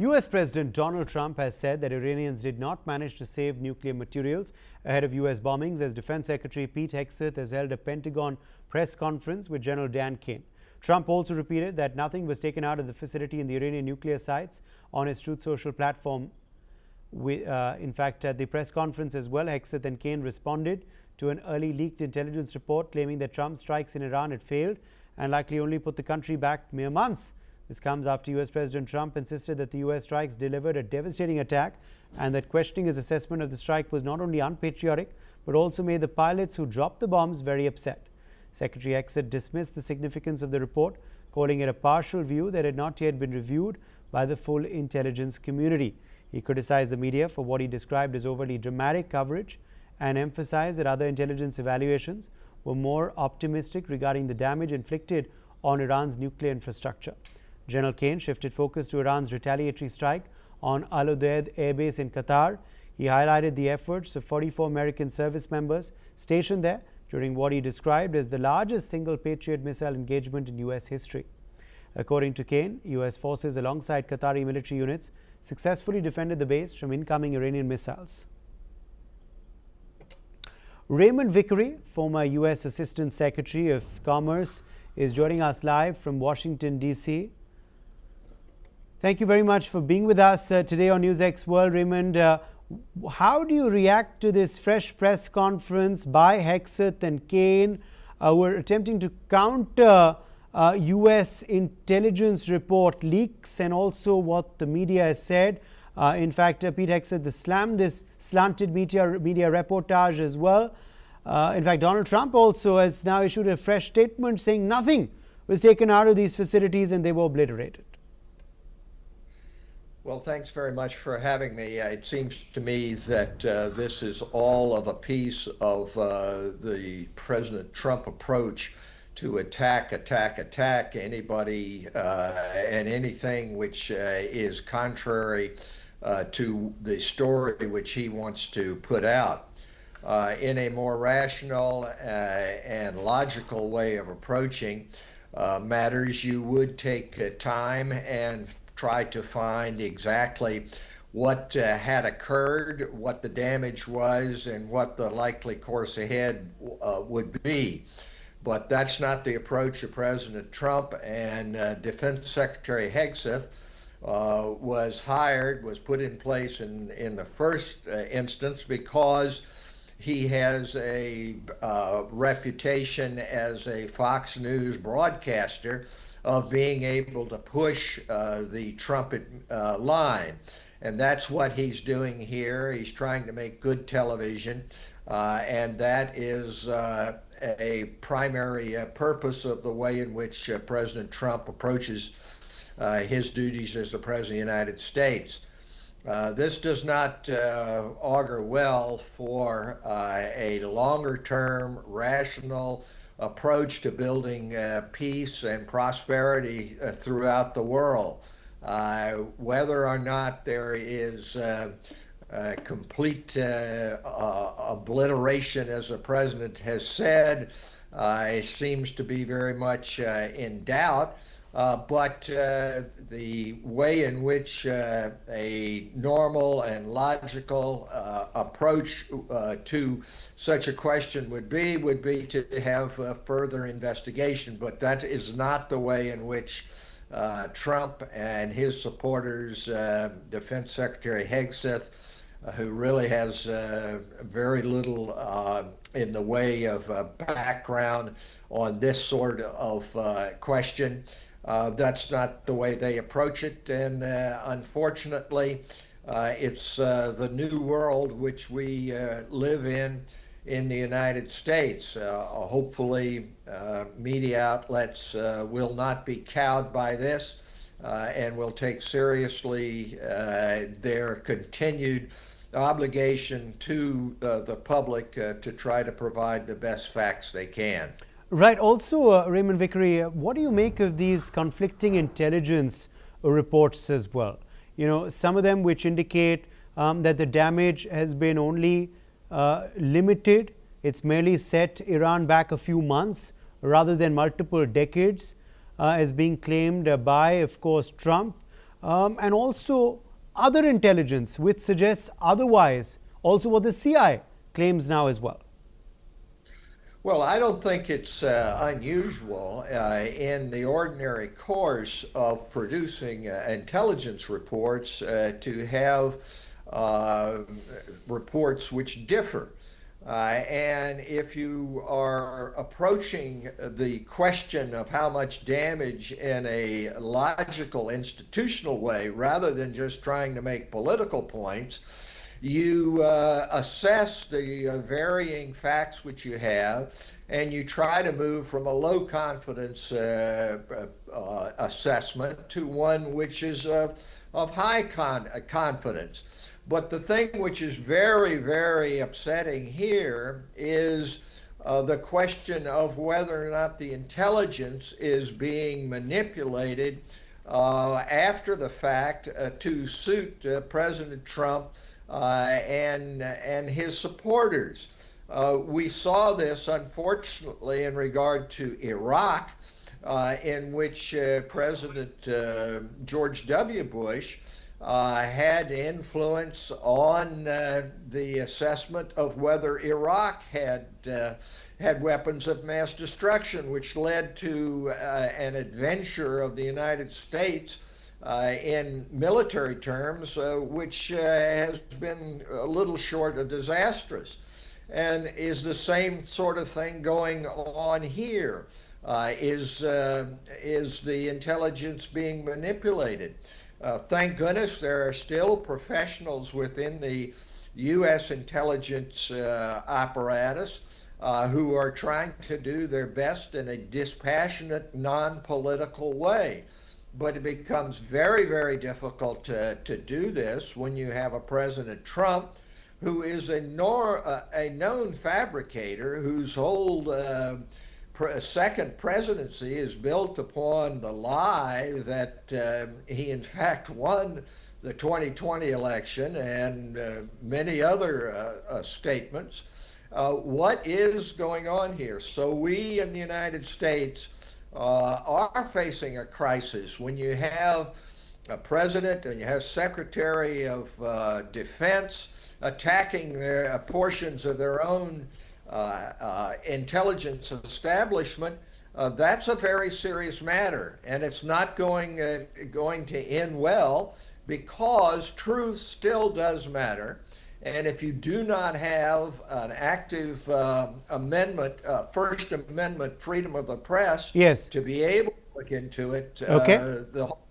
U.S. President Donald Trump has said that Iranians did not manage to save nuclear materials ahead of U.S. bombings, as Defense Secretary Pete Hegseth has held a Pentagon press conference with General Dan Kane. Trump also repeated that nothing was taken out of the facility in the Iranian nuclear sites on his Truth Social platform. In fact, at the press conference as well, Hegseth and Kane responded to an early leaked intelligence report claiming that Trump's strikes in Iran had failed and likely only put the country back mere months. This comes after U.S. President Trump insisted that the U.S. strikes delivered a devastating attack and that questioning his assessment of the strike was not only unpatriotic but also made the pilots who dropped the bombs very upset. Secretary Hegseth dismissed the significance of the report, calling it a partial view that had not yet been reviewed by the full intelligence community. He criticized the media for what he described as overly dramatic coverage and emphasized that other intelligence evaluations were more optimistic regarding the damage inflicted on Iran's nuclear infrastructure. General Kane shifted focus to Iran's retaliatory strike on Al Udeid Air Base in Qatar. He highlighted the efforts of 44 American service members stationed there during what he described as the largest single Patriot missile engagement in U.S. history. According to Kane, U.S. forces alongside Qatari military units successfully defended the base from incoming Iranian missiles. Raymond Vickery, former U.S. Assistant Secretary of Commerce, is joining us live from Washington, D.C. Thank you very much for being with us today on NewsX World. Raymond, how do you react to this fresh press conference by Hegseth and Kane, who are attempting to counter U.S. intelligence report leaks and also what the media has said? In fact, Pete Hegseth slammed this slanted media reportage as well. In fact, Donald Trump also has now issued a fresh statement saying nothing was taken out of these facilities and they were obliterated. Well, thanks very much for having me. It seems to me that this is all of a piece of the President Trump approach to attack anybody and anything which is contrary to the story which he wants to put out. In a more rational and logical way of approaching matters, you would take time and try to find exactly what had occurred, what the damage was, and what the likely course ahead would be. But that's not the approach of President Trump, and Defense Secretary Hegseth was put in place in the first instance because he has a reputation as a Fox News broadcaster of being able to push the trumpet line. And that's what he's doing here. He's trying to make good television, and that is a primary purpose of the way in which President Trump approaches his duties as the President of the United States. This does not augur well for a longer-term, rational approach to building peace and prosperity throughout the world. Whether or not there is complete obliteration, as the president has said, it seems to be very much in doubt. But the way in which a normal and logical approach to such a question would be to have further investigation. But that is not the way in which Trump and his supporters, Defense Secretary Hegseth, who really has very little in the way of background on this sort of question. That's not the way they approach it, and unfortunately, it's the new world which we live in the United States. Hopefully, media outlets will not be cowed by this and will take seriously their continued obligation to the public to try to provide the best facts they can. Right. Also, Raymond Vickery, what do you make of these conflicting intelligence reports as well? You know, some of them which indicate that the damage has been only limited. It's merely set Iran back a few months rather than multiple decades, as being claimed by, of course, Trump. and also other intelligence which suggests otherwise, also what the CIA claims now as well? Well, I don't think it's unusual in the ordinary course of producing intelligence reports to have reports which differ. And if you are approaching the question of how much damage in a logical, institutional way, rather than just trying to make political points, you assess the varying facts which you have, and you try to move from a low confidence assessment to one which is of high confidence. But the thing which is very, very upsetting here is the question of whether or not the intelligence is being manipulated after the fact to suit President Trump and his supporters. We saw this, unfortunately, in regard to Iraq, in which President George W. Bush had influence on the assessment of whether Iraq had weapons of mass destruction, which led to an adventure of the United States in military terms, which has been a little short of disastrous. And is the same sort of thing going on here? Is the intelligence being manipulated? Thank goodness there are still professionals within the U.S. intelligence apparatus who are trying to do their best in a dispassionate, non-political way. But it becomes very, very difficult to do this when you have a President Trump who is a known fabricator, whose whole second presidency is built upon the lie that he in fact won the 2020 election, and many other statements. What is going on here? So we in the United States are facing a crisis when you have a president and you have Secretary of Defense attacking portions of their own intelligence establishment. That's a very serious matter, and it's not going to end well, because truth still does matter. And if you do not have an active amendment, First Amendment freedom of the press, yes, to be able to look into it, okay, the whole